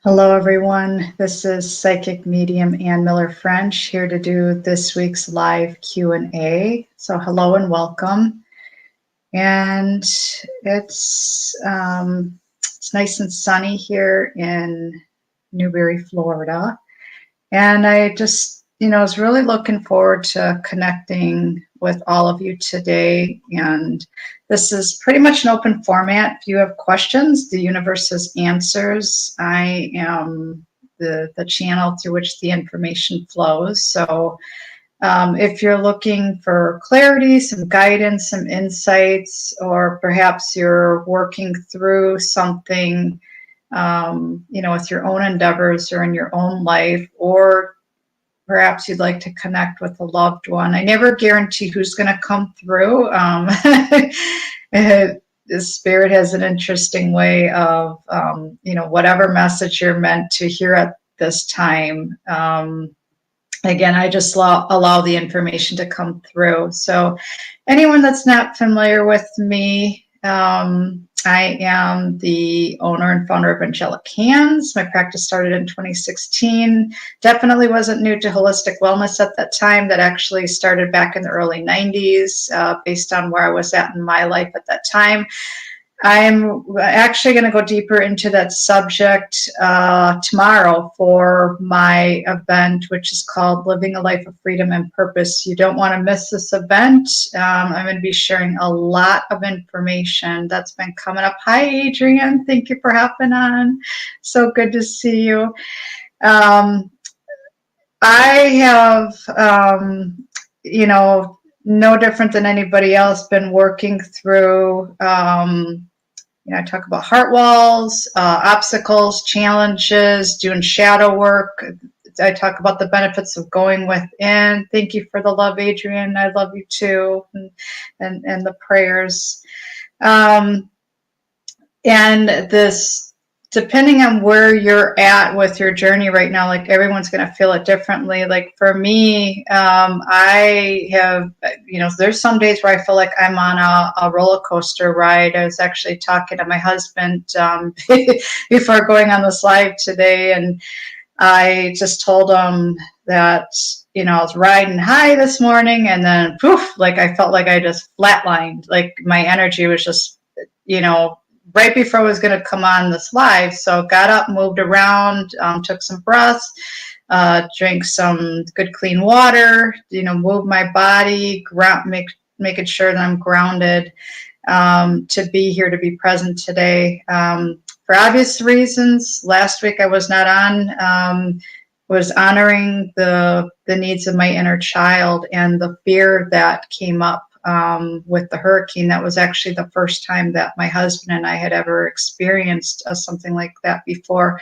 Hello, everyone. This is Psychic Medium Ann Miller French here to do this week's live Q&A. So hello and welcome. And it's nice and sunny here in Newberry, Florida. And I just, was really looking forward to connecting with all of you today. And this is pretty much an open format. If you have questions, the universe has answers. I am the channel through which the information flows. So if you're looking for clarity, some guidance, some insights, or perhaps you're working through something, with your own endeavors or in your own life, or perhaps you'd like to connect with a loved one. I never guarantee who's going to come through. The spirit has an interesting way of, whatever message you're meant to hear at this time. Again, I just allow the information to come through. So anyone that's not familiar with me, I am the owner and founder of Angelic Hands. My practice started in 2016. Definitely wasn't new to holistic wellness at that time. That actually started back in the early 90s, based on where I was at in my life at that time. I'm actually going to go deeper into that subject tomorrow for my event, which is called Living a Life of Freedom and Purpose. You don't want to miss this event. I'm going to be sharing a lot of information that's been coming up. Hi, Adrian. Thank you for hopping on. So good to see you. I have, no different than anybody else, been working through I talk about heart walls, obstacles, challenges, doing shadow work. I talk about the benefits of going within. Thank you for the love, Adrian. I love you too, and the prayers. And this, depending on where you're at with your journey right now, like everyone's going to feel it differently. Like for me, I have, there's some days where I feel like I'm on a roller coaster ride. I was actually talking to my husband before going on this live today, and I just told him that, I was riding high this morning, and then poof, like I felt like I just flatlined. Like my energy was just, right before I was going to come on this live. So got up, moved around, took some breaths, drank some good clean water, moved my body, making sure that I'm grounded, to be here, to be present today. For obvious reasons, last week I was not on, was honoring the needs of my inner child and the fear that came up with the hurricane. That was actually the first time that my husband and I had ever experienced something like that before.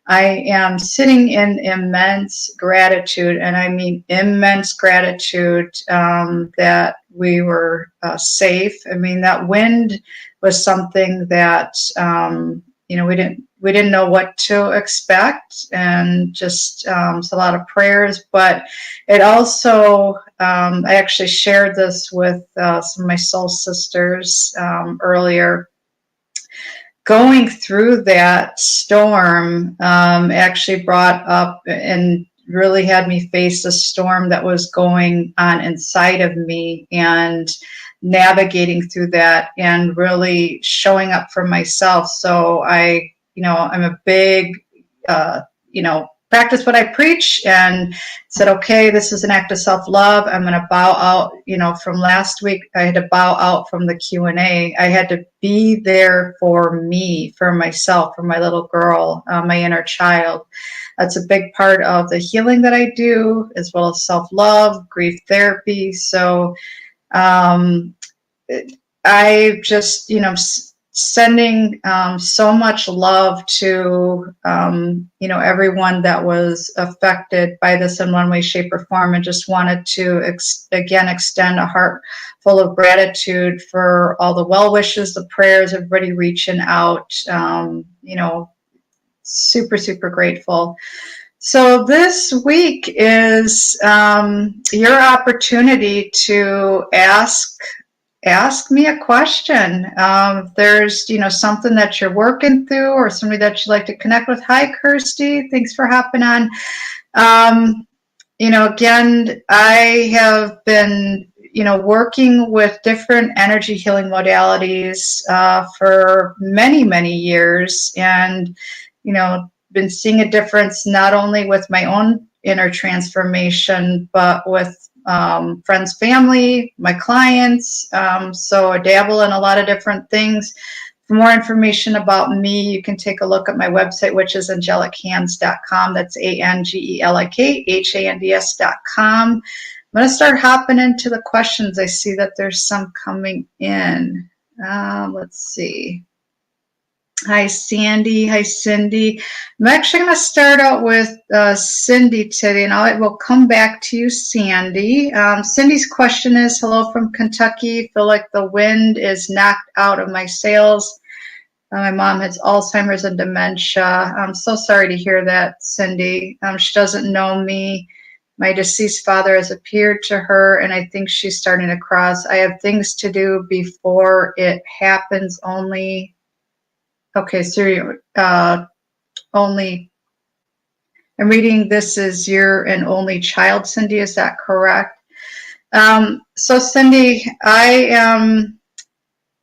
I am sitting in immense gratitude, and I mean immense gratitude, that we were safe. I mean, that wind was something that we didn't know what to expect, and just it's a lot of prayers. But it also, I actually shared this with some of my soul sisters earlier. Going through that storm actually brought up and really had me face a storm that was going on inside of me, and navigating through that and really showing up for myself. So I'm a big, practice what I preach, and said, okay, this is an act of self-love. I'm going to bow out. From last week, I had to bow out from the Q&A. I had to be there for me, for myself, for my little girl, my inner child. That's a big part of the healing that I do, as well as self-love, grief therapy. So I just, sending so much love to, everyone that was affected by this in one way, shape, or form, and just wanted to, again, extend a heart full of gratitude for all the well wishes, the prayers, everybody reaching out, super, super grateful. So this week is your opportunity to ask ask me a question. If there's, something that you're working through or somebody that you'd like to connect with. Hi, Kirsty. Thanks for hopping on. Again, I have been, working with different energy healing modalities for many, many years, and, been seeing a difference not only with my own inner transformation, but with friends, family, my clients. So I dabble in a lot of different things. For more information about me, you can take a look at my website, which is angelichaNds.com. That's ANGELIKHANDS.com. I'm going to start hopping into the questions. I see that there's some coming in. Let's see. Hi, Sandy. Hi, Cindy. I'm actually going to start out with Cindy today, and I will come back to you, Sandy. Cindy's question is, hello from Kentucky. Feel like the wind is knocked out of my sails. My mom has Alzheimer's and dementia. I'm so sorry to hear that, Cindy. She doesn't know me. My deceased father has appeared to her, and I think she's starting to cross. I have things to do before it happens only. Okay, so only, I'm reading this is you're an only child, Cindy, is that correct? So Cindy, I am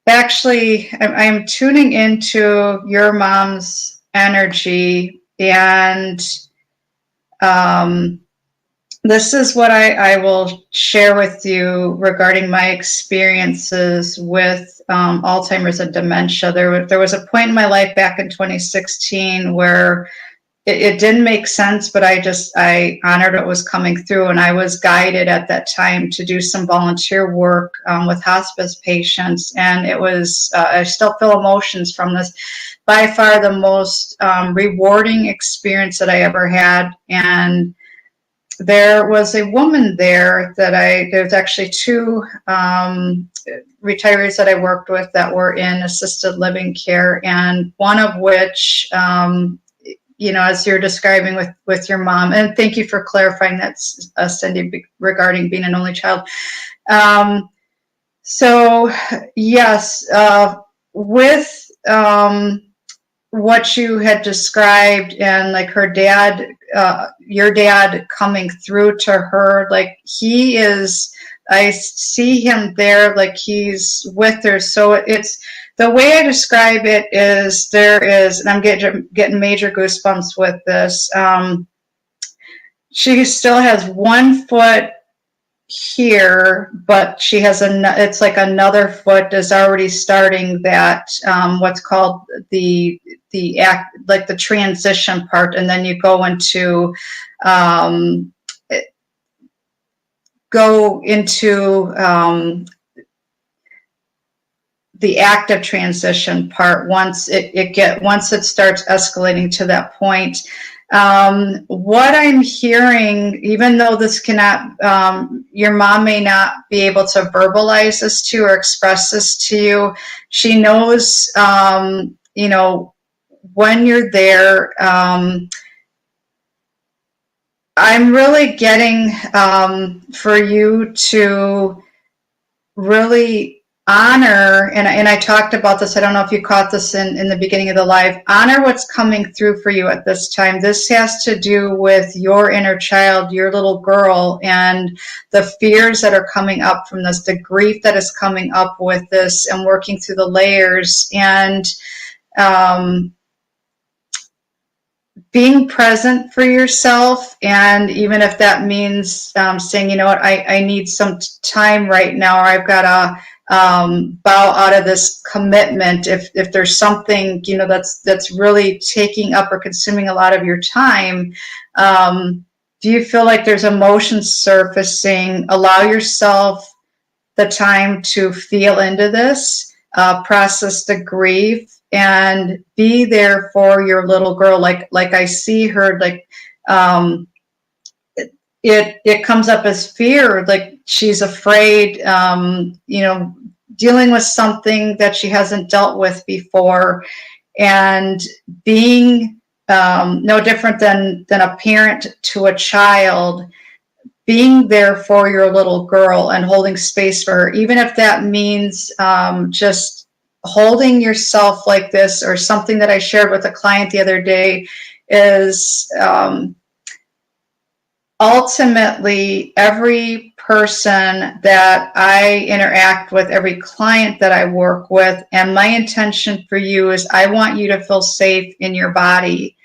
actually, I'm tuning into your mom's energy, and this is what I will share with you regarding my experiences with Alzheimer's and dementia. There was a point in my life back in 2016 where it didn't make sense, but I honored what was coming through, and I was guided at that time to do some volunteer work with hospice patients, and it was, I still feel emotions from this, by far the most rewarding experience that I ever had. And there was a woman there that there's actually two retirees that I worked with that were in assisted living care, and one of which, as you're describing with your mom, and thank you for clarifying that, Cindy, regarding being an only child. So yes, with what you had described, and like her dad, your dad coming through to her, like he is, I see him there, like he's with her. So it's, the way I describe it is, there is, and I'm getting major goosebumps with this. She still has 1 foot here, but she has it's like another foot is already starting that what's called the act, like the transition part, and then you go into the active transition part once it starts escalating to that point. What I'm hearing, even though this cannot, your mom may not be able to verbalize this to you or express this to you, she knows, when you're there. I'm really getting for you to really honor, and I talked about this, I don't know if you caught this in the beginning of the live, honor what's coming through for you at this time. This has to do with your inner child, your little girl, and the fears that are coming up from this, the grief that is coming up with this, and working through the layers, and being present for yourself. And even if that means saying, you know what, I need some time right now, or I've got to bow out of this commitment. If there's something, that's really taking up or consuming a lot of your time, do you feel like there's emotions surfacing? Allow yourself the time to feel into this, process the grief, and be there for your little girl. Like I see her, like it comes up as fear, like she's afraid, dealing with something that she hasn't dealt with before, and being no different than a parent to a child, being there for your little girl and holding space for her, even if that means just holding yourself like this. Or something that I shared with a client the other day is ultimately every person that I interact with, every client that I work with, and my intention for you is I want you to feel safe in your body.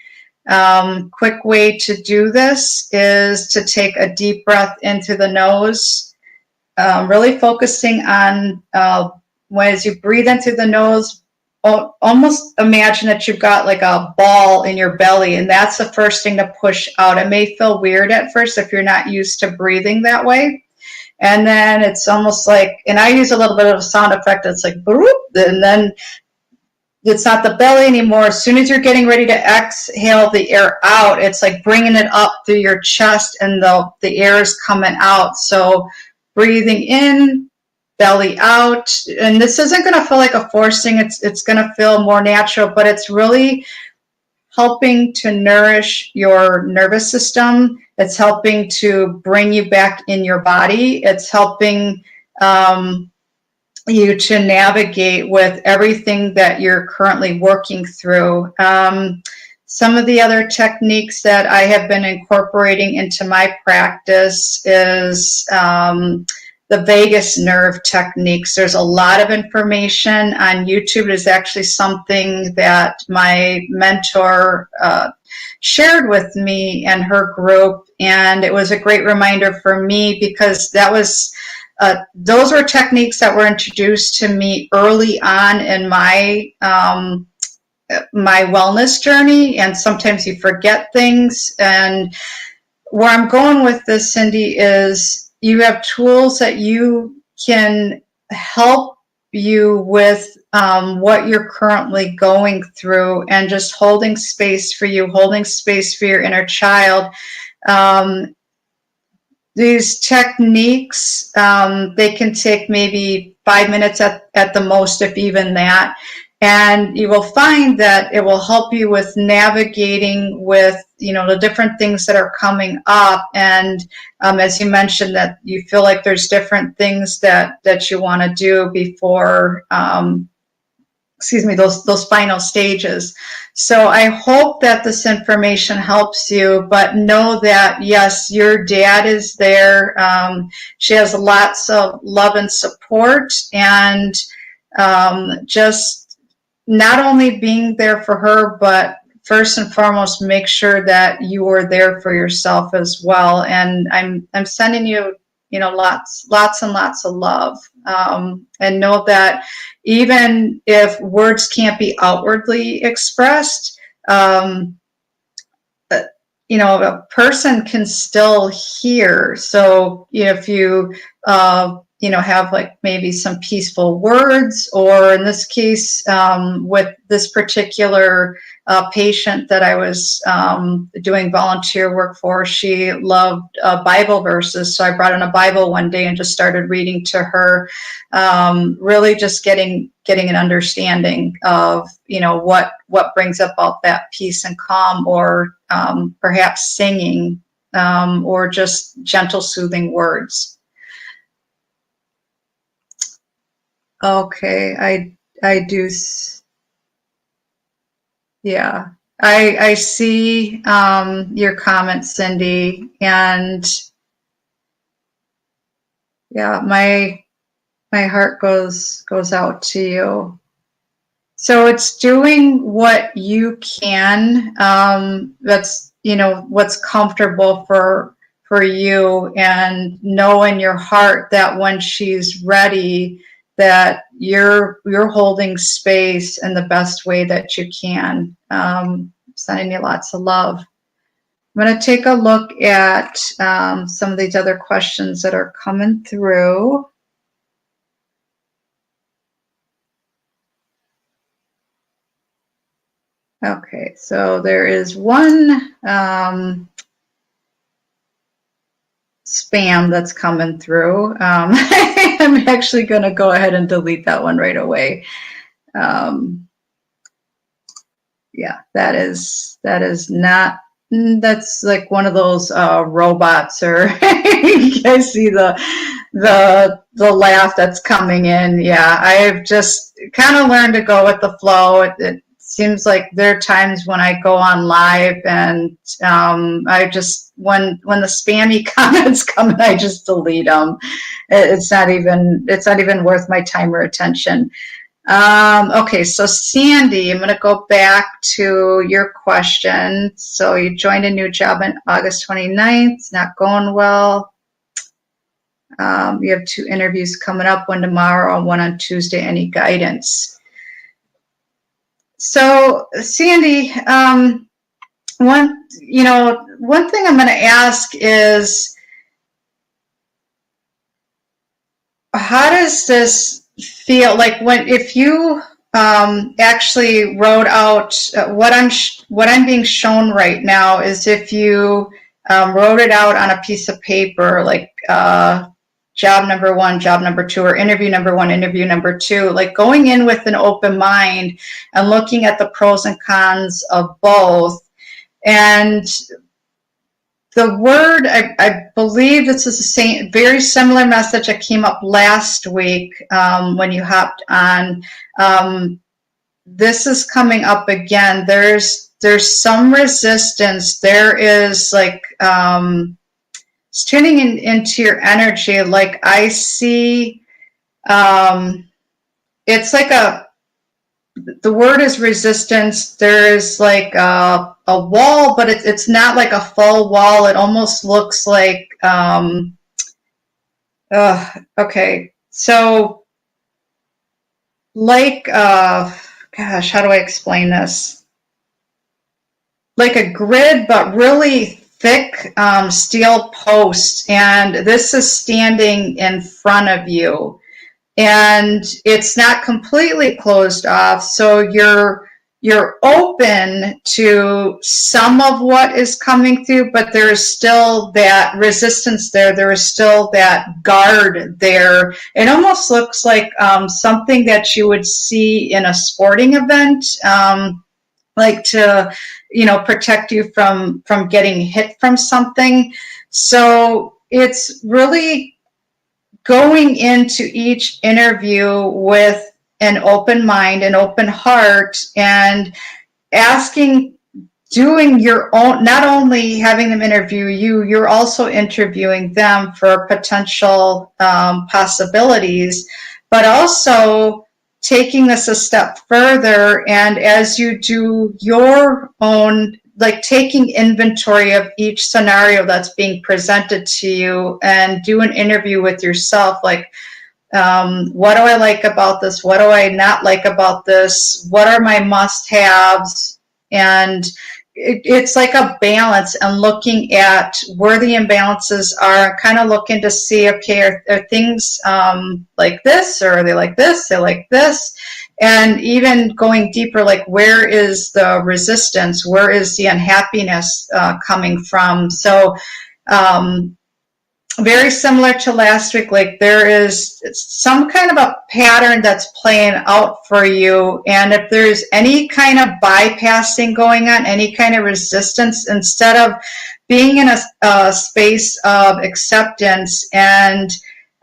Quick way to do this is to take a deep breath into the nose, really focusing on as you breathe into the nose, almost imagine that you've got like a ball in your belly, and that's the first thing to push out. It may feel weird at first if you're not used to breathing that way. And then it's almost like, and I use a little bit of a sound effect, it's like, boop, and then it's not the belly anymore. As soon as you're getting ready to exhale the air out, it's like bringing it up through your chest, and the air is coming out. So breathing in, belly out, and this isn't going to feel like a forcing. It's going to feel more natural, but it's really helping to nourish your nervous system. It's helping to bring you back in your body. It's helping you to navigate with everything that you're currently working through. Some of the other techniques that I have been incorporating into my practice is the vagus nerve techniques. There's a lot of information on YouTube. It is actually something that my mentor shared with me and her group, and it was a great reminder for me, because that was those were techniques that were introduced to me early on in my my wellness journey, and sometimes you forget things. And where I'm going with this, Cindy, is you have tools that you can help you with what you're currently going through, and just holding space for you, holding space for your inner child. These techniques, they can take maybe 5 minutes at the most, if even that. And you will find that it will help you with navigating with, the different things that are coming up. And as you mentioned, that you feel like there's different things that you want to do before, those final stages. So I hope that this information helps you, but know that, yes, your dad is there. She has lots of love and support, and just not only being there for her, but first and foremost, make sure that you are there for yourself as well. And I'm sending you, lots and lots of love. And know that even if words can't be outwardly expressed, a person can still hear. So, if you, have like maybe some peaceful words, or in this case, with this particular patient that I was doing volunteer work for, she loved Bible verses. So I brought in a Bible one day and just started reading to her, really just getting an understanding of, what brings about that peace and calm, or perhaps singing, or just gentle, soothing words. Okay, I do. Yeah, I see your comment, Cindy, and yeah, my heart goes out to you. So it's doing what you can. That's what's comfortable for you, and know in your heart that when she's ready, that you're holding space in the best way that you can. Sending you lots of love. I'm going to take a look at some of these other questions that are coming through. Okay, so there is one spam that's coming through. I'm actually going to go ahead and delete that one right away. Yeah, that is not That's like one of those robots, or you guys see the laugh that's coming in. Yeah, I've just kind of learned to go with the flow. It seems like there are times when I go on live and I just when the spammy comments come in, I just delete them. It's not even worth my time or attention. Okay, so Sandy, I'm going to go back to your question. So you joined a new job on August 29th, it's not going well. You have 2 interviews coming up, one tomorrow and one on Tuesday. Any guidance? So Sandy, one thing I'm going to ask is, how does this feel like if you actually wrote out what I'm being shown right now is if you wrote it out on a piece of paper, like job number 1, job number 2, or interview number 1, interview number 2, like going in with an open mind and looking at the pros and cons of both. And the word, I believe this is the same, very similar message that came up last week when you hopped on. This is coming up again. There's some resistance. There is like, it's tuning into your energy. Like I see, it's like the word is resistance. There is like a wall, but it's not like a full wall. It almost looks like, okay. So like, gosh, how do I explain this? Like a grid, but really thick steel posts. And this is standing in front of you. And it's not completely closed off, so you're open to some of what is coming through, but there is still that resistance there. There is still that guard there. It almost looks like something that you would see in a sporting event, like to, protect you from getting hit from something. So it's really going into each interview with an open mind, an open heart, and doing your own, not only having them interview you, you're also interviewing them for potential possibilities, but also taking this a step further. And as you do your own, like taking inventory of each scenario that's being presented to you, and do an interview with yourself, like, what do I like about this? What do I not like about this? What are my must-haves? And it's like a balance, and looking at where the imbalances are, kind of looking to see, okay, are things like this, or are they like this? They like this. And even going deeper, like where is the resistance? Where is the unhappiness coming from? So very similar to last week, like there is some kind of a pattern that's playing out for you. And if there's any kind of bypassing going on, any kind of resistance, instead of being in a space of acceptance and,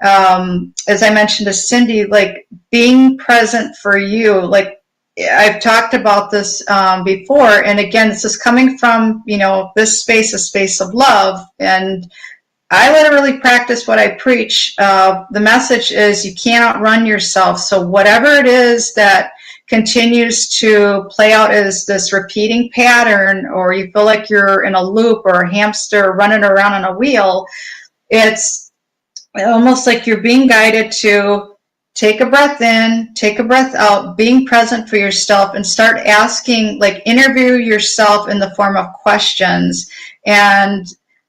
as I mentioned to Cindy, like being present for you, like I've talked about this before. And again, this is coming from, this space, a space of love. And I literally practice what I preach. The message is you can't outrun yourself. So whatever it is that continues to play out as this repeating pattern, or you feel like you're in a loop or a hamster running around on a wheel, it's almost like you're being guided to take a breath in, take a breath out, being present for yourself, and start asking, like interview yourself in the form of questions, and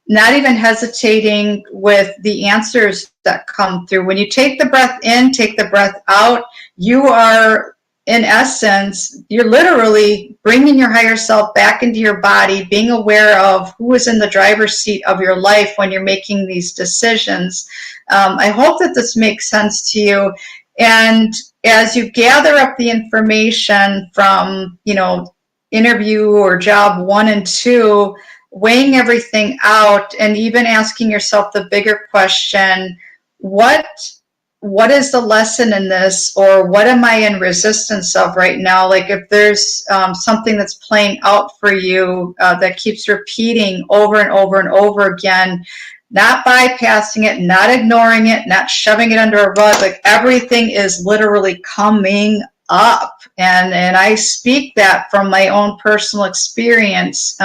not even hesitating with the answers that come through. When you take the breath in, take the breath out, you are, in essence, you're literally bringing your higher self back into your body, being aware of who is in the driver's seat of your life when you're making these decisions. I hope that this makes sense to you. And as you gather up the information from, interview or job 1 and 2, weighing everything out and even asking yourself the bigger question, what is the lesson in this, or what am I in resistance of right now? Like if there's something that's playing out for you that keeps repeating over and over and over again, not bypassing it, not ignoring it, not shoving it under a rug, like everything is literally coming up. And I speak that from my own personal experience.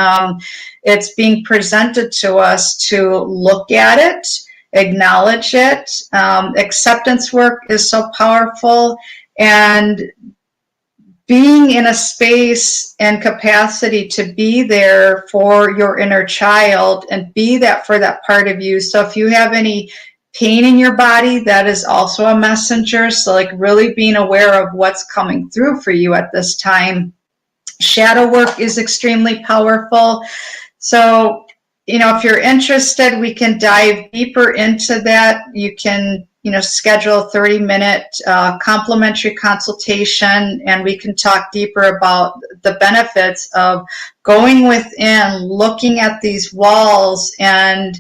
It's being presented to us to look at it, acknowledge it. Acceptance work is so powerful, and being in a space and capacity to be there for your inner child and be that for that part of you. So if you have any pain in your body, that is also a messenger. So like really being aware of what's coming through for you at this time. Shadow work is extremely powerful. So if you're interested, we can dive deeper into that. You can, schedule a 30-minute complimentary consultation, and we can talk deeper about the benefits of going within, looking at these walls, and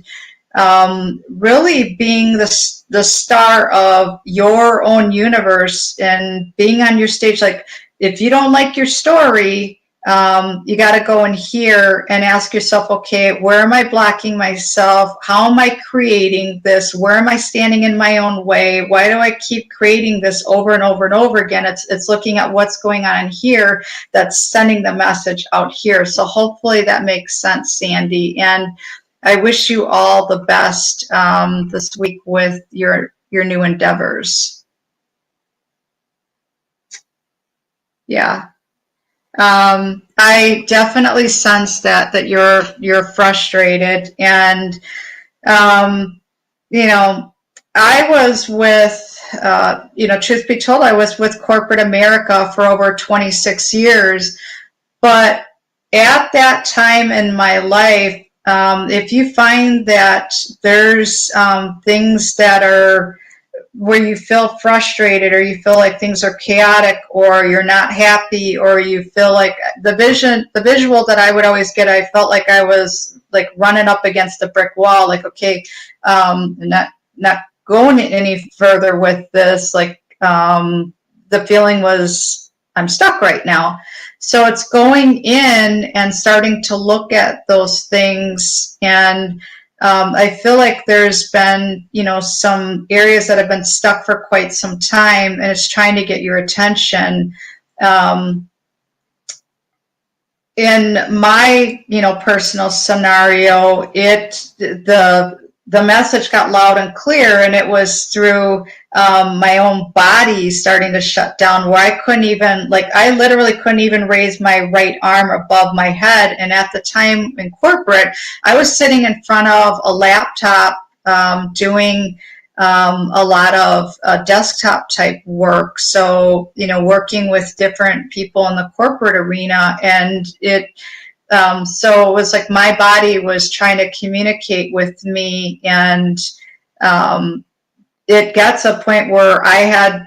really being the star of your own universe and being on your stage. Like, if you don't like your story, you got to go in here and ask yourself, okay, where am I blocking myself? How am I creating this? Where am I standing in my own way? Why do I keep creating this over and over and over again? It's looking at what's going on in here that's sending the message out here. So hopefully that makes sense, Sandy. And I wish you all the best this week with your new endeavors. Yeah. I definitely sense that you're frustrated, and I was with truth be told, I was with corporate America for over 26 years, but at that time in my life, if you find that there's things that are where you feel frustrated, or you feel like things are chaotic, or you're not happy, or you feel like the visual that I would always get, I felt like I was like running up against a brick wall, like, okay, not going any further with this. Like, the feeling was, I'm stuck right now. So it's going in and starting to look at those things, and I feel like there's been, some areas that have been stuck for quite some time, and it's trying to get your attention. In my, personal scenario, the message got loud and clear, and it was through my own body starting to shut down, where I couldn't even, I literally couldn't even raise my right arm above my head. And at the time in corporate, I was sitting in front of a laptop doing a lot of desktop type work. So, working with different people in the corporate arena, and so it was like my body was trying to communicate with me, and it got to a point where I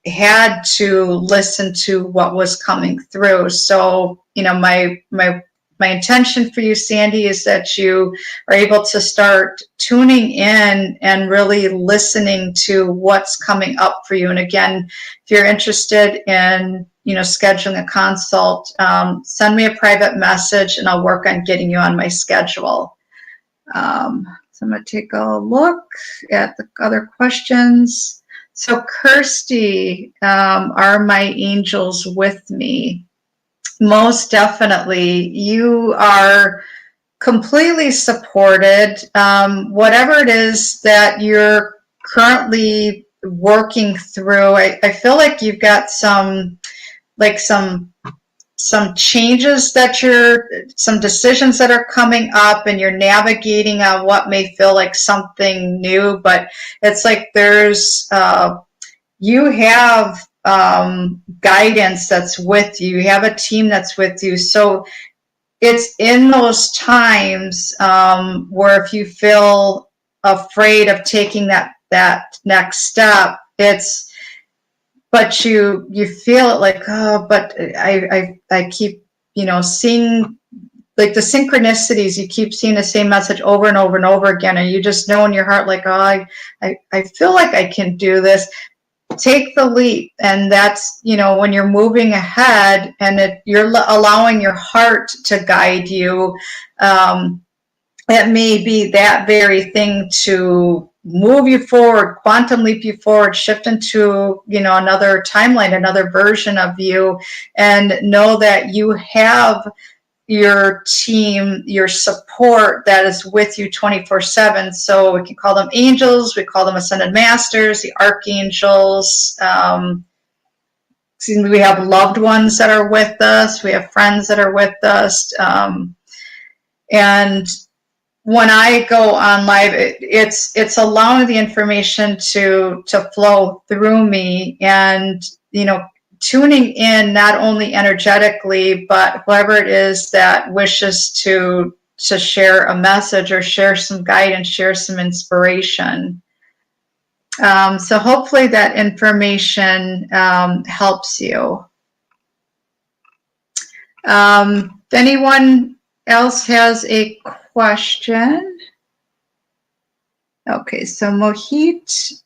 had to listen to what was coming through. So, my intention for you, Sandy, is that you are able to start tuning in and really listening to what's coming up for you. And again, if you're interested in scheduling a consult, send me a private message, and I'll work on getting you on my schedule. So I'm going to take a look at the other questions. So Kirsty, are my angels with me? Most definitely. You are completely supported. Whatever it is that you're currently working through, I feel like you've got some changes some decisions that are coming up, and you're navigating on what may feel like something new, but it's like there's, you have guidance that's with you. You have a team that's with you. So it's in those times where if you feel afraid of taking that next step, but you feel it like, oh, but I keep, seeing like the synchronicities, you keep seeing the same message over and over and over again, and you just know in your heart, like, oh, I feel like I can do this. Take the leap. And that's, you know, when you're moving ahead and you're allowing your heart to guide you, it may be that very thing to move you forward, quantum leap you forward, shift into, you know, another timeline, another version of you, and know that you have your team, your support that is with you 24/7. So we can call them angels, we call them ascended masters, the archangels. We have loved ones that are with us, we have friends that are with us. And when I go on live, it's allowing the information to flow through me, and, you know, tuning in not only energetically, but whoever it is that wishes to share a message or share some guidance, share some inspiration. So hopefully that information helps you. If anyone else has a question. Okay, so Mohit.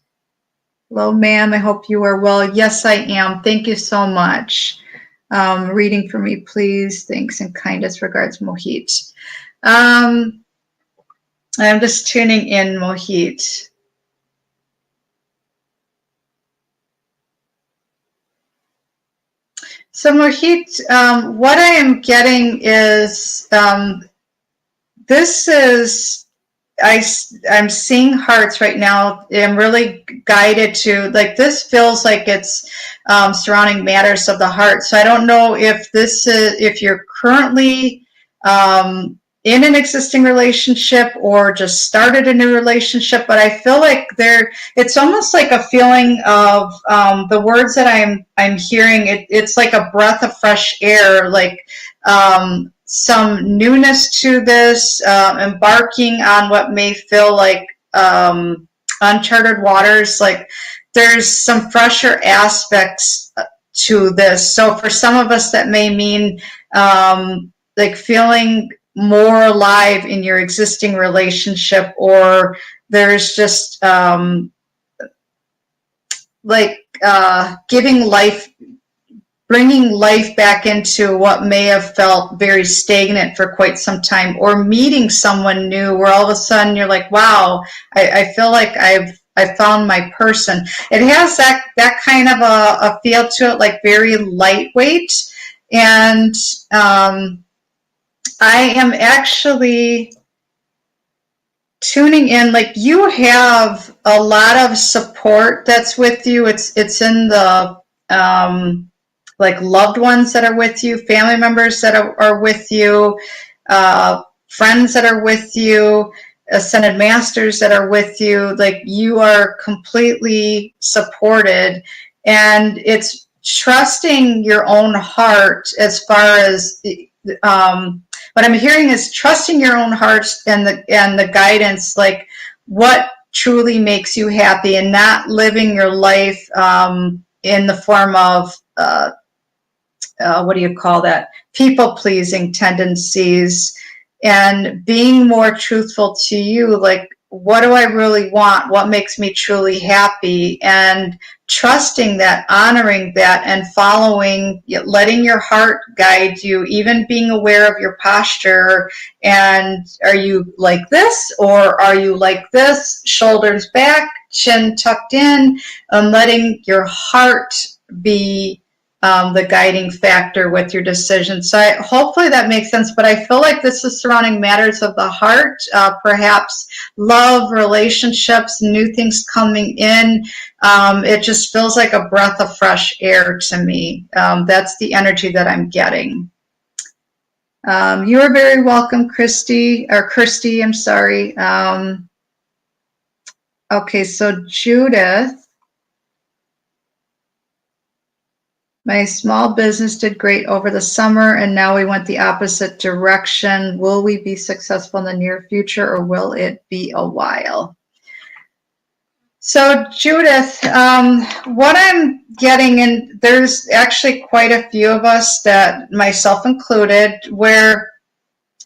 Hello, ma'am. I hope you are well. Yes, I am. Thank you so much. Reading for me, please. Thanks and kindest regards, Mohit. I'm just tuning in, Mohit. So, Mohit, what I am getting is this is. I'm seeing hearts right now. I'm really guided to, like, this feels like it's surrounding matters of the heart. So I don't know if this is, if you're currently in an existing relationship or just started a new relationship, but I feel like it's almost like a feeling of the words that I'm hearing. It's like a breath of fresh air, like some newness to this, embarking on what may feel like uncharted waters. Like there's some fresher aspects to this. So for some of us, that may mean like feeling more alive in your existing relationship, or there's just giving life, bringing life back into what may have felt very stagnant for quite some time, or meeting someone new where all of a sudden you're like, wow, I feel like I found my person. It has that kind of a feel to it, like very lightweight. And I am actually tuning in, like you have a lot of support that's with you. It's in the like loved ones that are with you, family members that are with you, friends that are with you, ascended masters that are with you. Like you are completely supported, and it's trusting your own heart. As far as what I'm hearing is trusting your own heart and the guidance, like what truly makes you happy, and not living your life in the form of what do you call that? People-pleasing tendencies, and being more truthful to you, like what do I really want? What makes me truly happy? And trusting that, honoring that, and following, letting your heart guide you, even being aware of your posture. And are you like this, or are you like this? Shoulders back, chin tucked in, and letting your heart be the guiding factor with your decision. So hopefully that makes sense, but I feel like this is surrounding matters of the heart, perhaps love, relationships, new things coming in. It just feels like a breath of fresh air to me. That's the energy that I'm getting. You are very welcome, Kirsty, I'm sorry. Okay, so Judith. My small business did great over the summer, and now we went the opposite direction. Will we be successful in the near future, or will it be a while? So Judith, what I'm getting, and there's actually quite a few of us, that myself included, where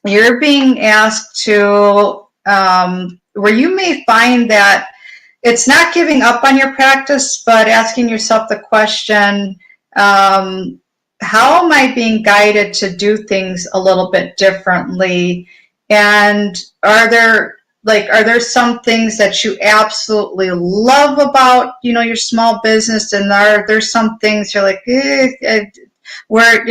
you're being asked to, where you may find that it's not giving up on your practice, but asking yourself the question, how am I being guided to do things a little bit differently? And are there some things that you absolutely love about, your small business, and are there some things you're like, where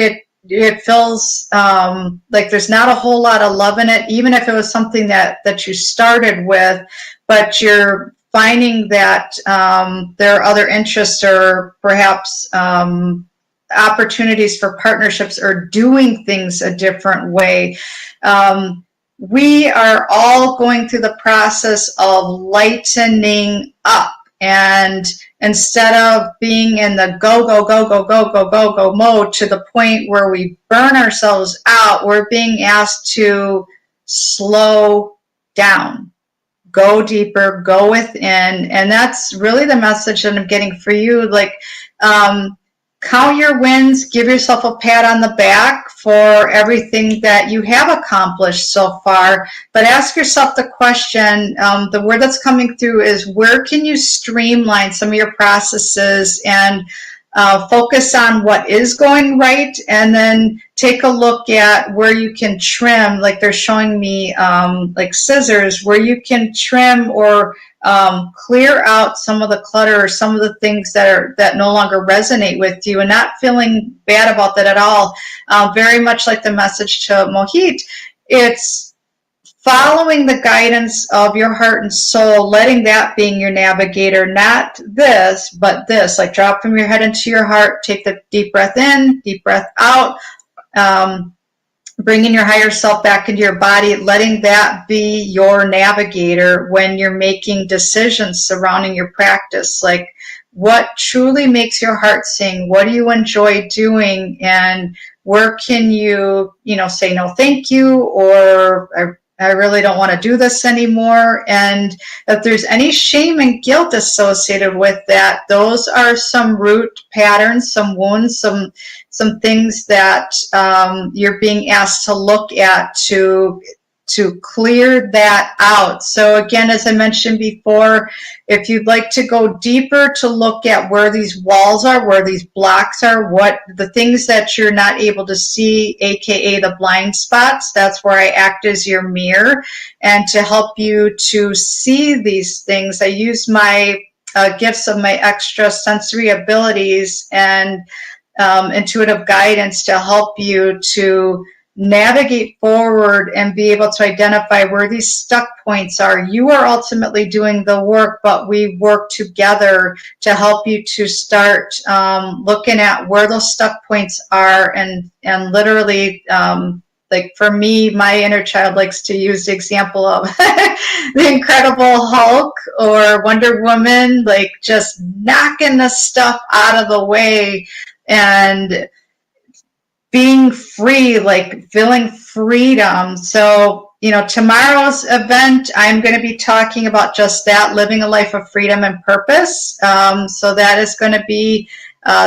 it feels like there's not a whole lot of love in it, even if it was something that you started with, but you're finding that there are other interests or perhaps opportunities for partnerships or doing things a different way. We are all going through the process of lightening up. And instead of being in the go, go, go, go, go, go, go, go mode to the point where we burn ourselves out, we're being asked to slow down, go deeper, go within. And that's really the message that I'm getting for you. Like, count your wins, give yourself a pat on the back for everything that you have accomplished so far, but ask yourself the question, the word that's coming through is, where can you streamline some of your processes and focus on what is going right, and then take a look at where you can trim, like they're showing me like scissors, where you can trim or clear out some of the clutter or some of the things that no longer resonate with you, and not feeling bad about that at all. Very much like the message to Mohit, it's following the guidance of your heart and soul, letting that being your navigator, not this, but this. Like, drop from your head into your heart, take the deep breath in, deep breath out, bringing your higher self back into your body, letting that be your navigator when you're making decisions surrounding your practice. Like, what truly makes your heart sing? What do you enjoy doing? And where can you, say no thank you, or I really don't want to do this anymore. And if there's any shame and guilt associated with that, those are some root patterns, some wounds, some things that you're being asked to look at to clear that out. So again, as I mentioned before, if you'd like to go deeper to look at where these walls are, where these blocks are, what the things that you're not able to see, aka the blind spots, that's where I act as your mirror. And to help you to see these things, I use my gifts of my extra sensory abilities and intuitive guidance to help you to navigate forward and be able to identify where these stuck points are. You are ultimately doing the work, but we work together to help you to start looking at where those stuck points are, and literally, like for me, my inner child likes to use the example of the Incredible Hulk or Wonder Woman, like just knocking the stuff out of the way and being free, like feeling freedom. So, tomorrow's event, I'm going to be talking about just that, living a life of freedom and purpose. So that is going to be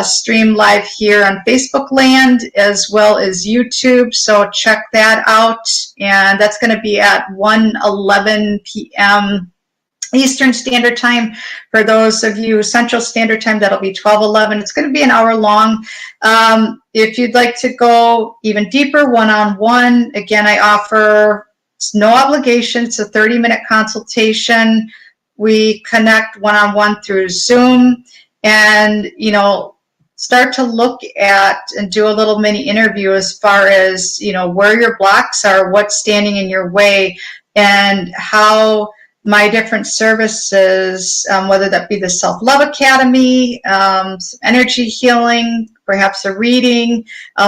streamed live here on Facebook land as well as YouTube. So check that out. And that's going to be at 1:11 p.m. Eastern Standard Time. For those of you Central Standard Time, that'll be 12:11. It's going to be an hour long. If you'd like to go even deeper, one-on-one, again, I offer no obligation. It's a 30-minute consultation. We connect one-on-one through Zoom, and start to look at and do a little mini interview as far as where your blocks are, what's standing in your way, and how my different services, whether that be the Self-Love Academy, some energy healing, perhaps a reading,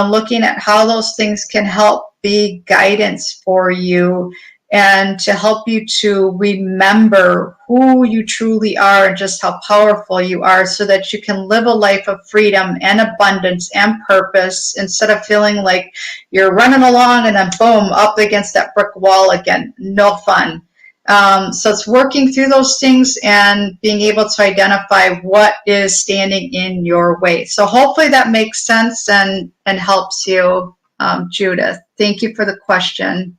looking at how those things can help be guidance for you and to help you to remember who you truly are and just how powerful you are, so that you can live a life of freedom and abundance and purpose, instead of feeling like you're running along and then boom, up against that brick wall again. No fun. So it's working through those things and being able to identify what is standing in your way. So hopefully that makes sense and helps you, Judith. Thank you for the question.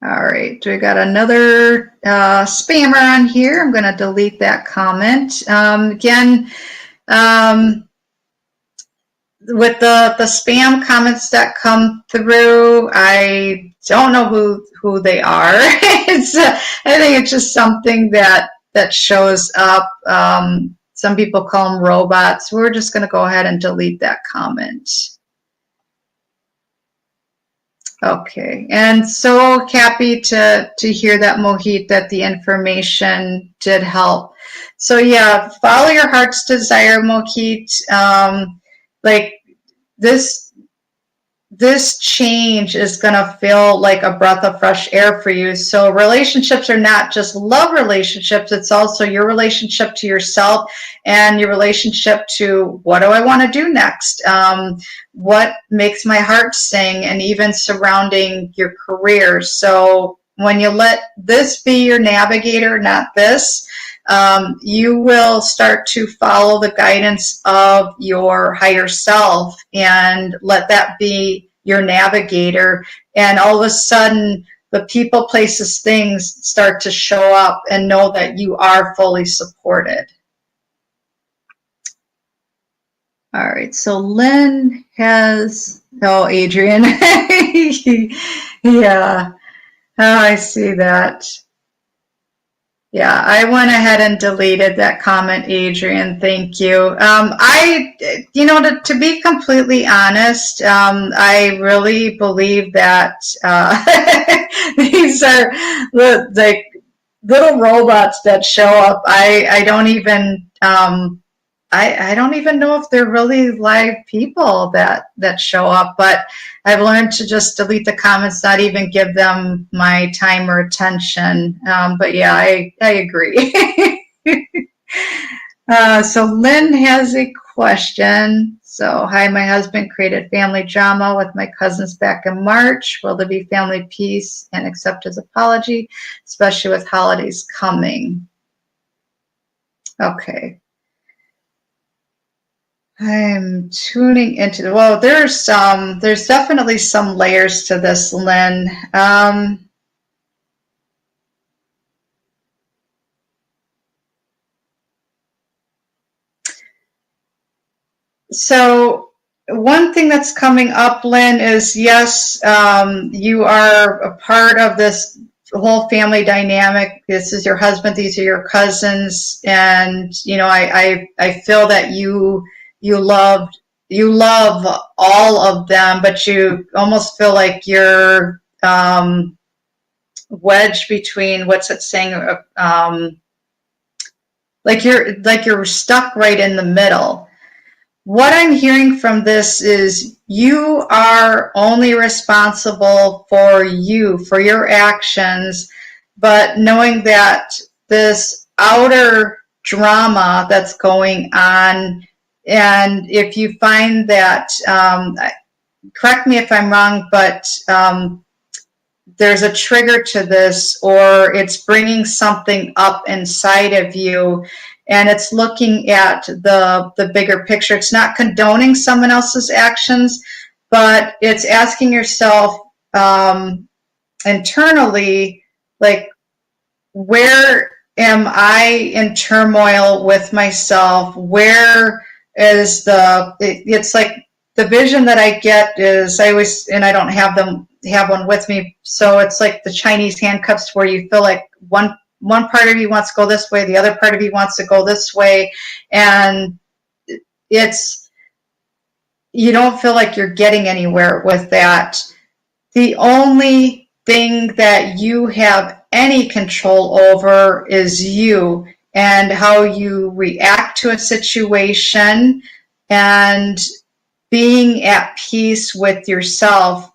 All right, we got another spammer on here. I'm going to delete that comment. Again, with the spam comments that come through, I don't know who they are. It's I think it's just something that shows up. Some people call them robots. We're just going to go ahead and delete that comment. Okay, and so happy to hear that, Mohit, that the information did help. So yeah, follow your heart's desire, Mohit. Like this change is going to feel like a breath of fresh air for you. So relationships are not just love relationships. It's also your relationship to yourself and your relationship to what do I want to do next? What makes my heart sing, and even surrounding your career. So when you let this be your navigator, not this, you will start to follow the guidance of your higher self and let that be your navigator. And all of a sudden, the people, places, things start to show up, and know that you are fully supported. All right, so Lynn has, oh, Adrian. Yeah, oh, I see that. Yeah, I went ahead and deleted that comment, Adrian. Thank you. To be completely honest, I really believe that these are like little robots that show up. I don't even I don't even know if they're really live people that show up, but I've learned to just delete the comments, not even give them my time or attention. But yeah, I agree. So Lynn has a question. So, hi, my husband created family drama with my cousins back in March. Will there be family peace and accept his apology, especially with holidays coming? Okay. I'm tuning into well, there's definitely some layers to this, Lynn. So one thing that's coming up, Lynn, is yes, you are a part of this whole family dynamic. This is your husband, these are your cousins, and I feel that you love all of them, but you almost feel like you're wedged between, what's it saying, like you're stuck right in the middle. What I'm hearing from this is you are only responsible for you, for your actions, but knowing that this outer drama that's going on, and if you find that, correct me if I'm wrong, but there's a trigger to this, or it's bringing something up inside of you, and it's looking at the bigger picture. It's not condoning someone else's actions, but it's asking yourself internally, like, where am I in turmoil with myself? Where is it's like the vision that I get is, and I don't have one with me, so it's like the Chinese handcuffs, where you feel like one part of you wants to go this way, the other part of you wants to go this way, and you don't feel like you're getting anywhere with that. The only thing that you have any control over is you, and how you react to a situation, and being at peace with yourself.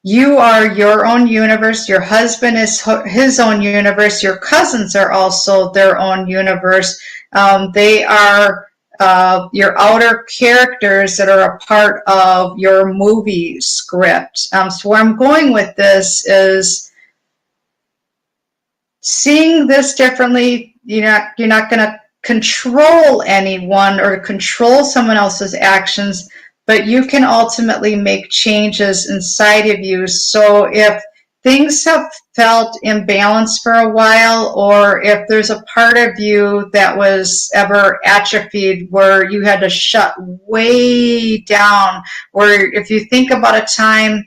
You are your own universe. Your husband is his own universe. Your cousins are also their own universe. They are your outer characters that are a part of your movie script. So where I'm going with this is seeing this differently. You're not going to control anyone or control someone else's actions, but you can ultimately make changes inside of you. So if things have felt imbalanced for a while, or if there's a part of you that was ever atrophied where you had to shut way down, where if you think about a time,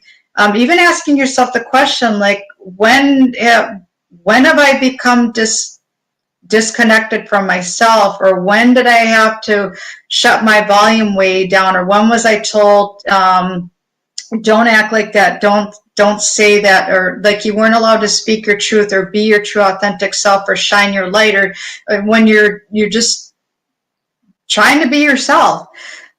even asking yourself the question, like, when have I become disconnected from myself, or when did I have to shut my volume way down, or when was I told, don't act like that, don't say that, or like you weren't allowed to speak your truth or be your true authentic self or shine your light, or when you're just trying to be yourself.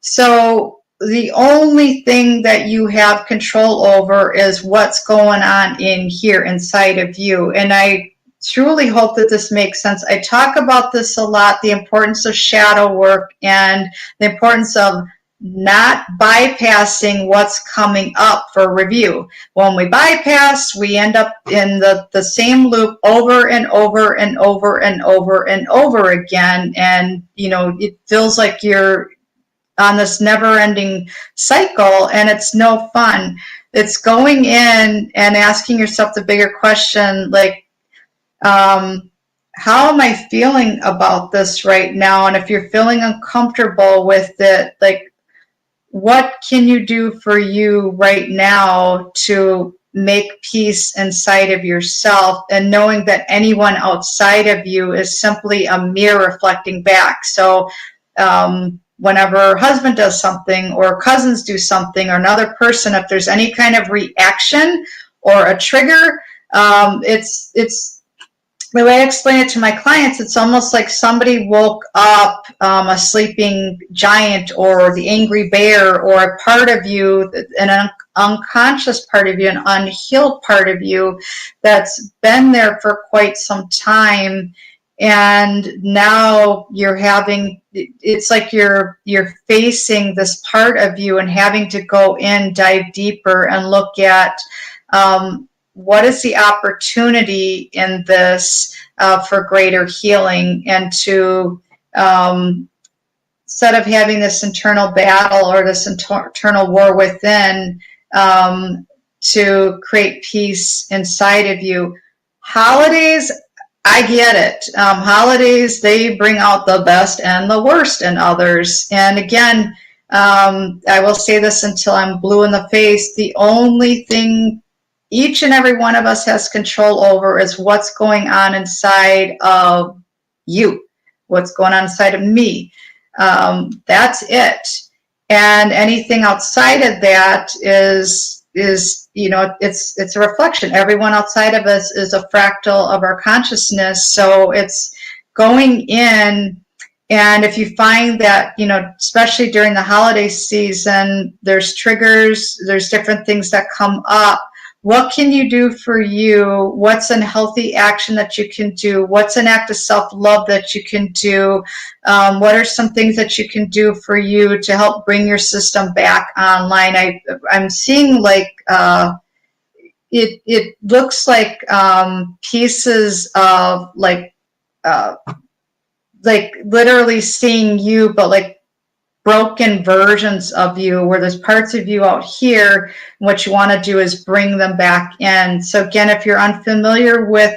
So the only thing that you have control over is what's going on in here inside of you. And I truly hope that this makes sense. I talk about this a lot, the importance of shadow work and the importance of not bypassing what's coming up for review. When we bypass, we end up in the same loop over and over and over and over and over again. And, it feels like you're on this never-ending cycle, and it's no fun. It's going in and asking yourself the bigger question, like, how am I feeling about this right now? And if you're feeling uncomfortable with it, like, what can you do for you right now to make peace inside of yourself, and knowing that anyone outside of you is simply a mirror reflecting back. So whenever husband does something, or cousins do something, or another person, if there's any kind of reaction or a trigger, it's the way I explain it to my clients, it's almost like somebody woke up a sleeping giant, or the angry bear, or a part of you, an unconscious part of you, an unhealed part of you that's been there for quite some time. And now it's like you're facing this part of you and having to go in, dive deeper, and look at what is the opportunity in this for greater healing, and to, instead of having this internal battle or this internal war within, to create peace inside of you. Holidays, I get it. Holidays, they bring out the best and the worst in others. And again, I will say this until I'm blue in the face, the only thing each and every one of us has control over is what's going on inside of you, what's going on inside of me. That's it. And anything outside of that is it's a reflection. Everyone outside of us is a fractal of our consciousness. So it's going in. And if you find that, especially during the holiday season, there's triggers, there's different things that come up. What can you do for you? What's a healthy action that you can do? What's an act of self-love that you can do? What are some things that you can do for you to help bring your system back online? I'm seeing like it looks like pieces of like literally seeing you, but like broken versions of you, where there's parts of you out here, and what you want to do is bring them back in. So again, if you're unfamiliar with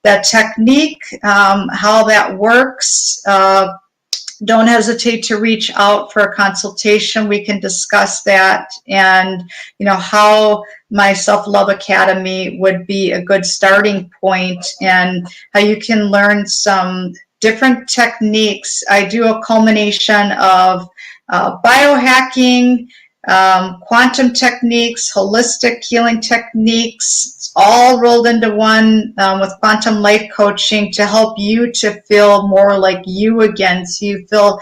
that technique, how that works, don't hesitate to reach out for a consultation. We can discuss that, and how my Self-Love Academy would be a good starting point, and how you can learn some different techniques. I do a culmination of biohacking, quantum techniques, holistic healing techniques. It's all rolled into one with quantum life coaching to help you to feel more like you again, so you feel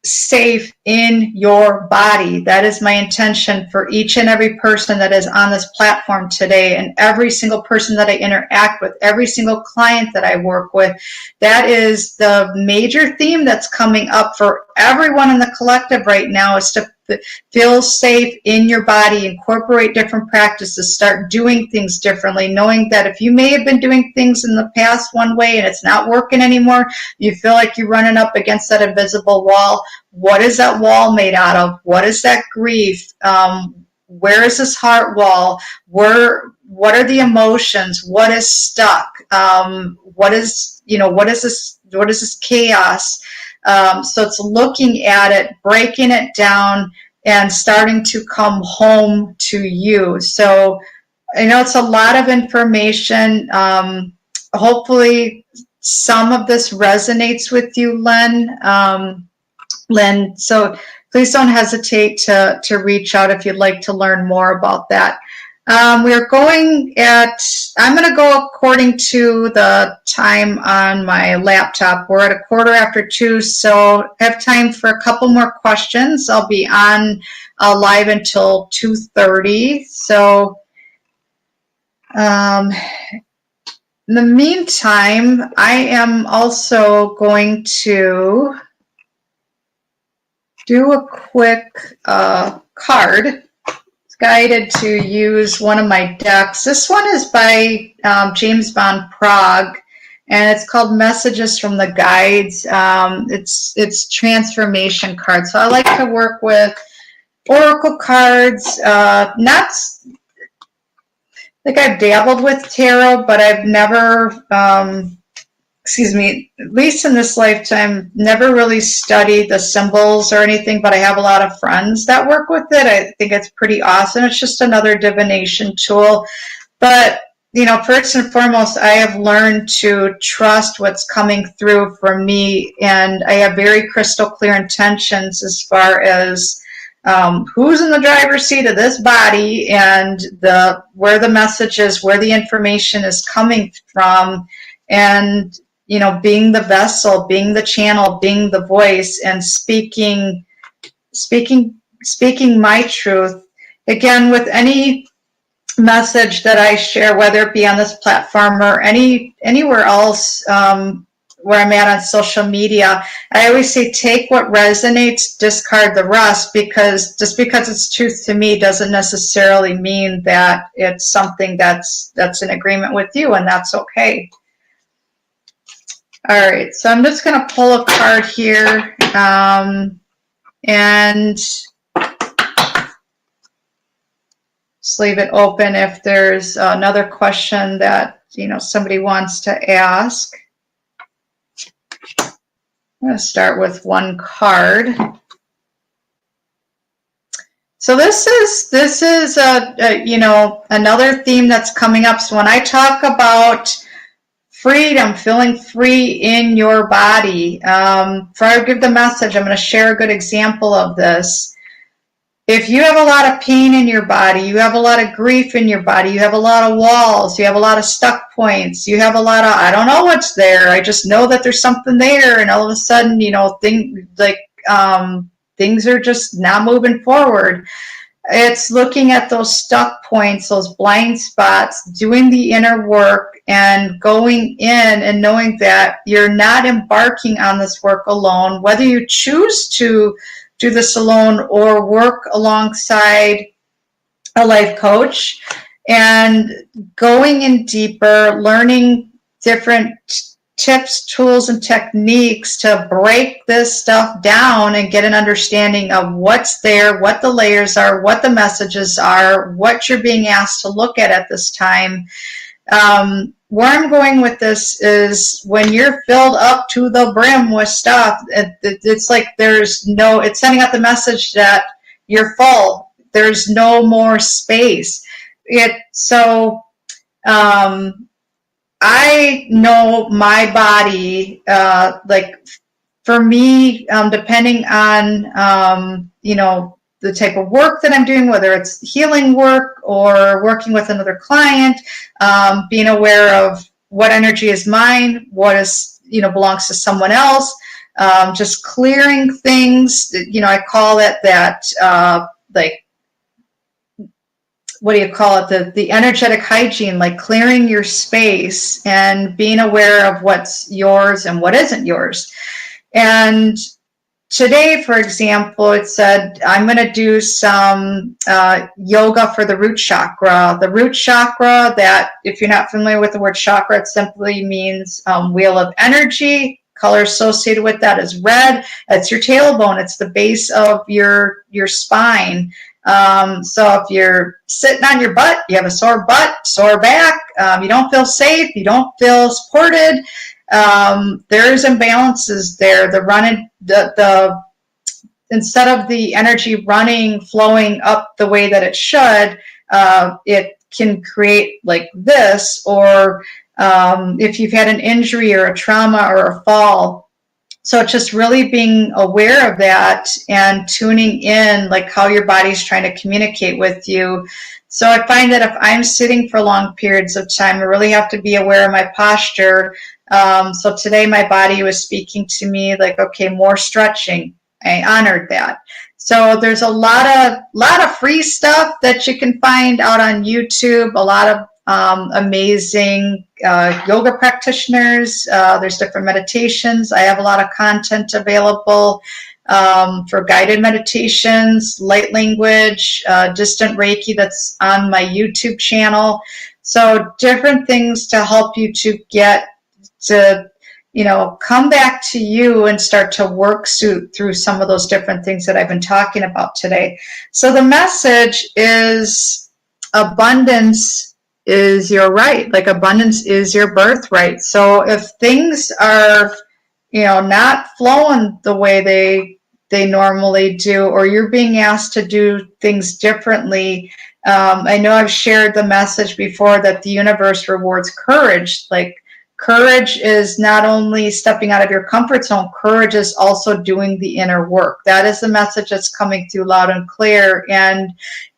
safe in your body. That is my intention for each and every person that is on this platform today, and every single person that I interact with, every single client that I work with. That is the major theme that's coming up for everyone in the collective right now, is to feel safe in your body, incorporate different practices, start doing things differently, knowing that if you may have been doing things in the past one way and it's not working anymore, you feel like you're running up against that invisible wall. What is that wall made out of? What is that grief? where is this heart wall? What are the emotions? What is stuck? What is this chaos? So it's looking at it, breaking it down, and starting to come home to you. So I know it's a lot of information. Hopefully some of this resonates with you, Lynn. So please don't hesitate to reach out if you'd like to learn more about that. I'm going to go according to the time on my laptop. We're at 2:15, so I have time for a couple more questions. I'll be on live until 2:30. So in the meantime, I am also going to do a quick card. Guided to use one of my decks. This one is by James Van Praagh, and it's called Messages from the Guides. It's transformation cards. So I like to work with oracle cards. Not like I've dabbled with tarot, but I've never, at least in this lifetime, never really studied the symbols or anything, but I have a lot of friends that work with it. I think it's pretty awesome. It's just another divination tool. But, first and foremost, I have learned to trust what's coming through for me, and I have very crystal clear intentions as far as who's in the driver's seat of this body and where the message is, where the information is coming from, and being the vessel, being the channel, being the voice, and speaking my truth. Again, with any message that I share, whether it be on this platform or anywhere else where I'm at on social media, I always say take what resonates, discard the rest, because just because it's truth to me doesn't necessarily mean that it's something that's in agreement with you, and that's okay. All right, so I'm just going to pull a card here, and just leave it open if there's another question that somebody wants to ask. I'm going to start with one card. So this is another theme that's coming up. So when I talk about freedom, feeling free in your body. Before I give the message, I'm going to share a good example of this. If you have a lot of pain in your body, you have a lot of grief in your body, you have a lot of walls, you have a lot of stuck points, you have a lot of, I don't know what's there, I just know that there's something there, and all of a sudden, things are just not moving forward. It's looking at those stuck points, those blind spots, doing the inner work, and going in and knowing that you're not embarking on this work alone, whether you choose to do this alone or work alongside a life coach, and going in deeper, learning different tips, tools, and techniques to break this stuff down and get an understanding of what's there, what the layers are, what the messages are, what you're being asked to look at this time. Where I'm going with this is when you're filled up to the brim with stuff, it's like it's sending out the message that you're full. There's no more space. I know my body, for me, depending on, the type of work that I'm doing, whether it's healing work or working with another client, being aware of what energy is mine, what is, belongs to someone else, just clearing things, I call it that, what do you call it? The energetic hygiene, like clearing your space and being aware of what's yours and what isn't yours. And today, for example, it said, I'm going to do some yoga for the root chakra. The root chakra, that if you're not familiar with the word chakra, it simply means wheel of energy. Color associated with that is red. It's your tailbone. It's the base of your spine. So if you're sitting on your butt, you have a sore butt, sore back, you don't feel safe, you don't feel supported, there's imbalances there. The instead of the energy flowing up the way that it should, it can create like this, or if you've had an injury or a trauma or a fall. So it's just really being aware of that and tuning in, like how your body's trying to communicate with you. So I find that if I'm sitting for long periods of time, I really have to be aware of my posture. So today my body was speaking to me like, okay, more stretching. I honored that. So there's a lot of free stuff that you can find out on YouTube, a lot of amazing yoga practitioners. There's different meditations. I have a lot of content available for guided meditations, light language, distant Reiki that's on my YouTube channel. So different things to help you to get to, come back to you and start to work through some of those different things that I've been talking about today. So the message is abundance is your right. Like abundance is your birthright. So if things are, not flowing the way they normally do, or you're being asked to do things differently, I know I've shared the message before that the universe rewards courage. Like courage is not only stepping out of your comfort zone, courage is also doing the inner work. That is the message that's coming through loud and clear. And,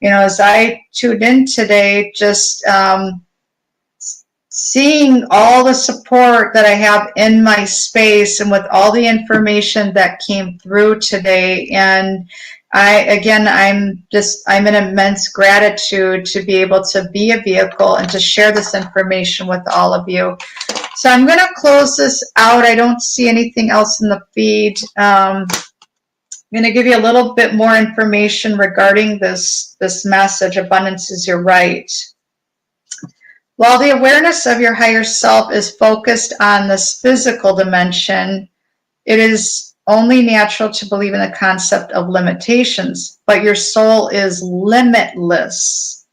as I tuned in today, just seeing all the support that I have in my space and with all the information that came through today. And I'm in immense gratitude to be able to be a vehicle and to share this information with all of you. So I'm going to close this out. I don't see anything else in the feed. I'm going to give you a little bit more information regarding this message, abundance is your right. While the awareness of your higher self is focused on this physical dimension, it is only natural to believe in the concept of limitations, but your soul is limitless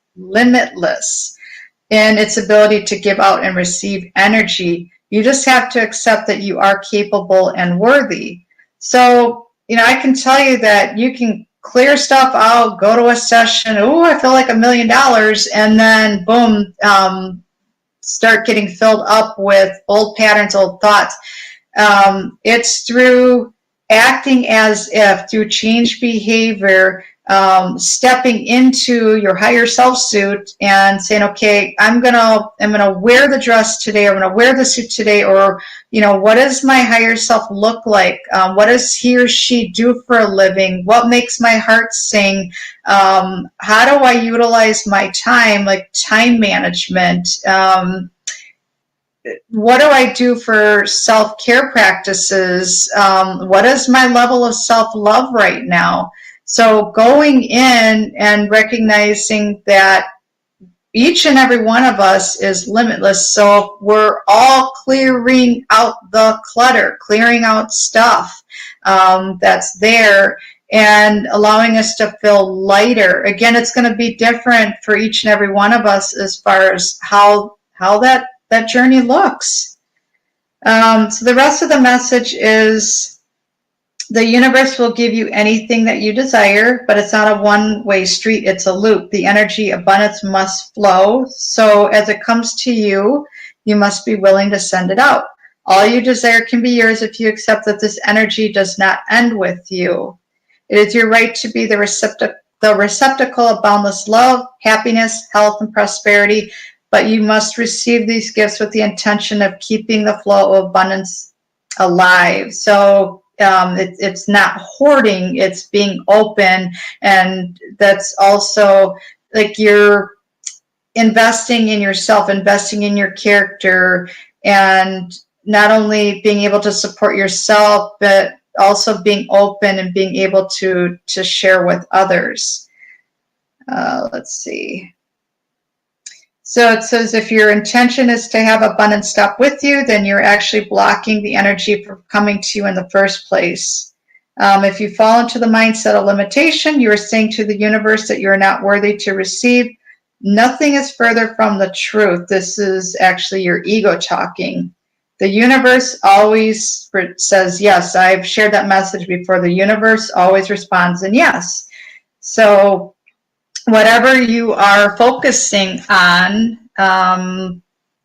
in its ability to give out and receive energy. You just have to accept that you are capable and worthy. So, I can tell you that you can clear stuff out, go to a session, I feel like $1 million, and then boom, start getting filled up with old patterns, old thoughts. It's through acting as if, through changed behavior, stepping into your higher self suit and saying, okay, I'm gonna wear the dress today, I'm gonna wear the suit today, or what does my higher self look like? What does he or she do for a living? What makes my heart sing? How do I utilize my time, like time management? What do I do for self-care practices? What is my level of self-love right now? So going in and recognizing that each and every one of us is limitless. So we're all clearing out the clutter, clearing out stuff that's there, and allowing us to feel lighter. Again, it's going to be different for each and every one of us as far as how that journey looks. So the rest of the message is the universe will give you anything that you desire, but it's not a one-way street, it's a loop. The energy abundance must flow. So as it comes to you, you must be willing to send it out. All you desire can be yours if you accept that this energy does not end with you. It is your right to be the receptacle of boundless love, happiness, health, and prosperity, but you must receive these gifts with the intention of keeping the flow of abundance alive. So it's not hoarding, it's being open. And that's also like you're investing in yourself, investing in your character, and not only being able to support yourself, but also being open and being able to share with others. Let's see. So it says if your intention is to have abundance stop with you, then you're actually blocking the energy from coming to you in the first place. If you fall into the mindset of limitation, you are saying to the universe that you're not worthy to receive. Nothing is further from the truth. This is actually your ego talking. The universe always says yes. I've shared that message before. The universe always responds in yes. So whatever you are focusing on,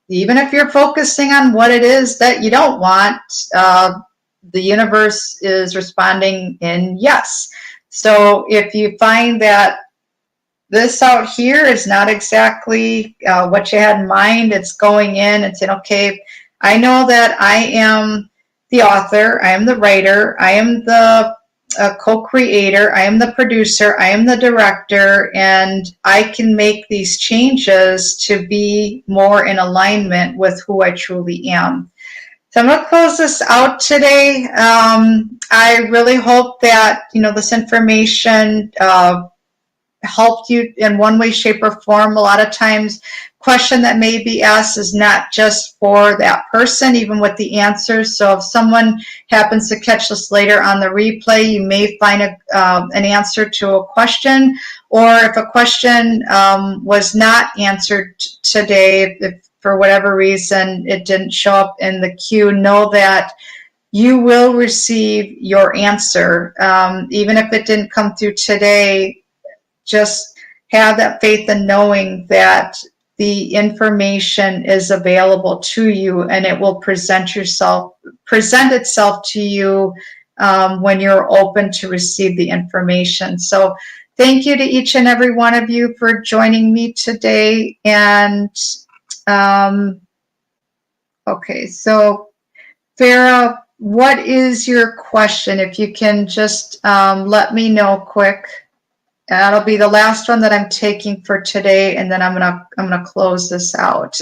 even if you're focusing on what it is that you don't want, the universe is responding in yes. So if you find that this out here is not exactly what you had in mind, it's going in and saying, okay, I know that I am the author, I am the writer, I am the co-creator, I am the producer, I am the director, and I can make these changes to be more in alignment with who I truly am. So I'm going to close this out today. I really hope that, this information helped you in one way, shape, or form. A lot of times, question that may be asked is not just for that person, even with the answers. So if someone happens to catch this later on the replay, you may find an answer to a question, or if a question was not answered today, if for whatever reason it didn't show up in the queue, know that you will receive your answer. Even if it didn't come through today, just have that faith in knowing that the information is available to you, and it will present itself to you when you're open to receive the information. So thank you to each and every one of you for joining me today. And okay, so Farah, what is your question? If you can just let me know quick. That'll be the last one that I'm taking for today, and then I'm gonna close this out.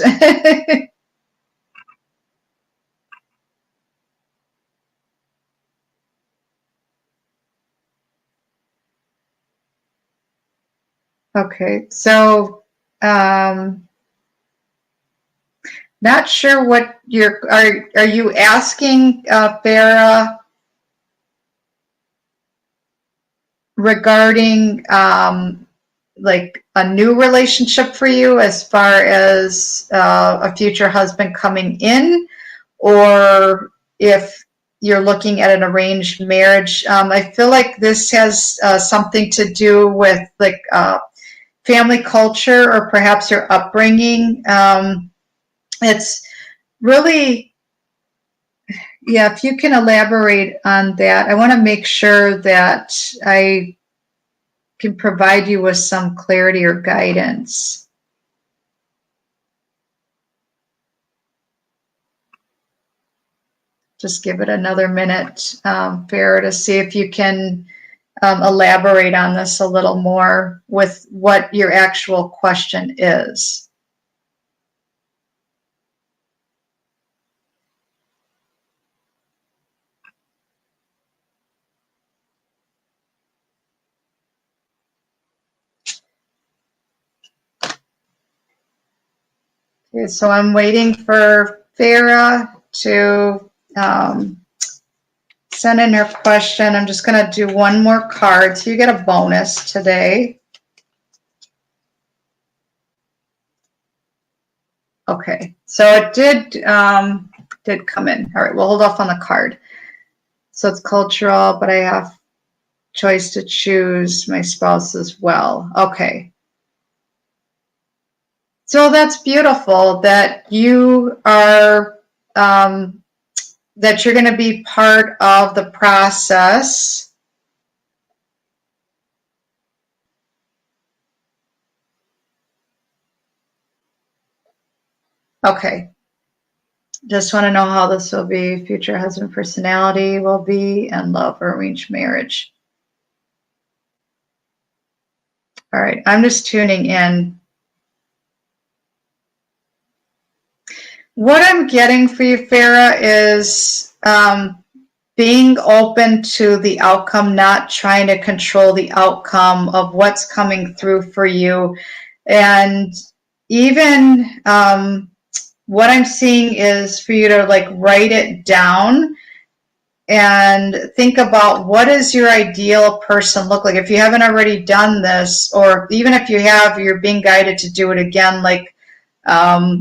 Okay, so not sure what are you asking, Farah, regarding like a new relationship for you, as far as a future husband coming in, or if you're looking at an arranged marriage? I feel like this has something to do with like family culture, or perhaps your upbringing. It's really, yeah, if you can elaborate on that. I want to make sure that I can provide you with some clarity or guidance. Just give it another minute, Farah, to see if you can elaborate on this a little more with what your actual question is. Okay, so I'm waiting for Farah to send in her question. I'm just going to do one more card, so you get a bonus today. Okay, so it did come in. All right, we'll hold off on the card. So it's cultural, but I have choice to choose my spouse as well. Okay. So that's beautiful that you are, that you're going to be part of the process. Okay. Just want to know how this will be. Future husband personality will be, and love or arranged marriage. All right. I'm just tuning in. What I'm getting for you, Farah, is being open to the outcome, not trying to control the outcome of what's coming through for you. And even what I'm seeing is for you to like write it down and think about, what does your ideal person look like? If you haven't already done this, or even if you have, you're being guided to do it again. Like,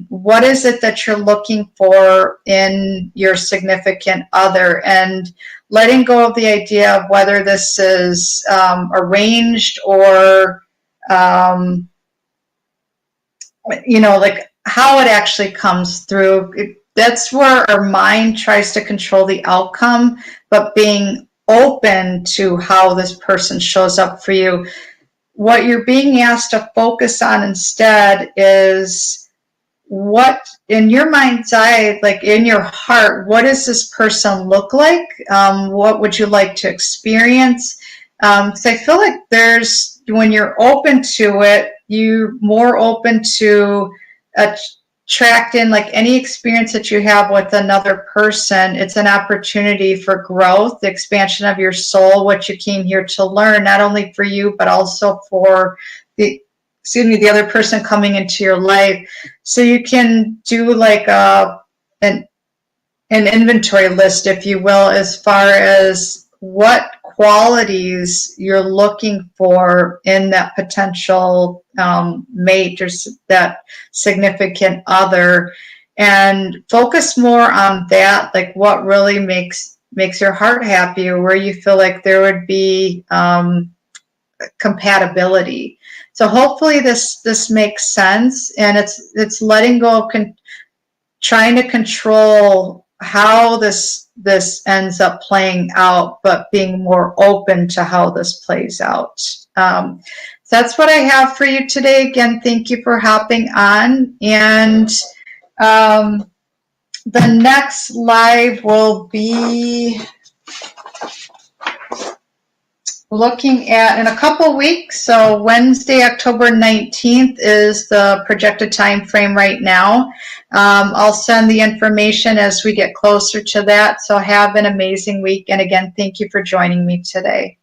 what is it that you're looking for in your significant other? And letting go of the idea of whether this is arranged or, like how it actually comes through. That's where our mind tries to control the outcome, but being open to how this person shows up for you. What you're being asked to focus on instead is, what in your mind's eye, like in your heart, what does this person look like? What would you like to experience? Because I feel like when you're open to it, you're more open to attract in, like, any experience that you have with another person. It's an opportunity for growth, the expansion of your soul, what you came here to learn, not only for you, but also for the other person coming into your life. So you can do like an inventory list, if you will, as far as what qualities you're looking for in that potential mate or that significant other, and focus more on that, like what really makes your heart happy, or where you feel like there would be compatibility. So hopefully this makes sense, and it's letting go of trying to control how this ends up playing out, but being more open to how this plays out. So that's what I have for you today. Again, thank you for hopping on, and the next live will be looking at in a couple weeks. So Wednesday, October 19th is the projected time frame right now. I'll send the information as we get closer to that. So have an amazing week. And again, thank you for joining me today.